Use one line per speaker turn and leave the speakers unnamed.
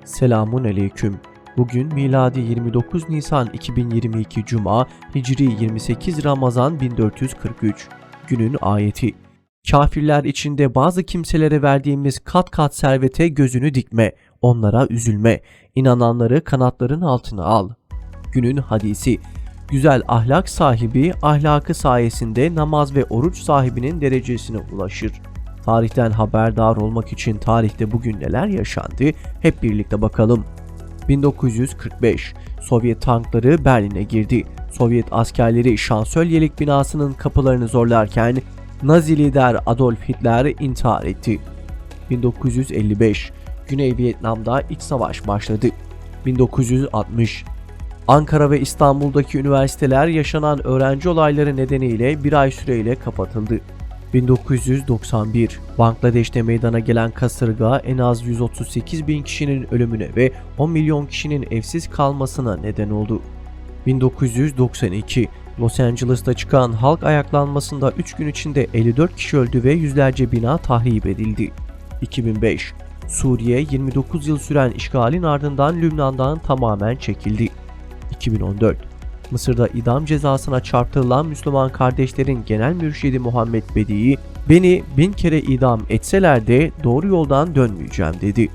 Selamun aleyküm. Bugün miladi 29 Nisan 2022 Cuma, Hicri 28 Ramazan 1443. Günün ayeti. Kafirler içinde bazı kimselere verdiğimiz kat kat servete gözünü dikme, onlara üzülme, inananları kanatların altına al. Günün hadisi. Güzel ahlak sahibi ahlakı sayesinde namaz ve oruç sahibinin derecesine ulaşır. Tarihten haberdar olmak için tarihte bugün neler yaşandı hep birlikte bakalım. 1945 Sovyet tankları Berlin'e girdi. Sovyet askerleri Şansölyelik binasının kapılarını zorlarken Nazi lider Adolf Hitler intihar etti. 1955 Güney Vietnam'da iç savaş başladı. 1960 Ankara ve İstanbul'daki üniversiteler yaşanan öğrenci olayları nedeniyle bir ay süreyle kapatıldı. 1991 Bangladeş'te meydana gelen kasırga en az 138 bin kişinin ölümüne ve 10 milyon kişinin evsiz kalmasına neden oldu. 1992 Los Angeles'ta çıkan halk ayaklanmasında 3 gün içinde 54 kişi öldü ve yüzlerce bina tahrip edildi. 2005 Suriye 29 yıl süren işgalin ardından Lübnan'dan tamamen çekildi. 2014 Mısır'da idam cezasına çarptırılan Müslüman kardeşlerin genel mürşidi Muhammed Bedi'i, "Beni 1000 kere idam etseler de doğru yoldan dönmeyeceğim" dedi.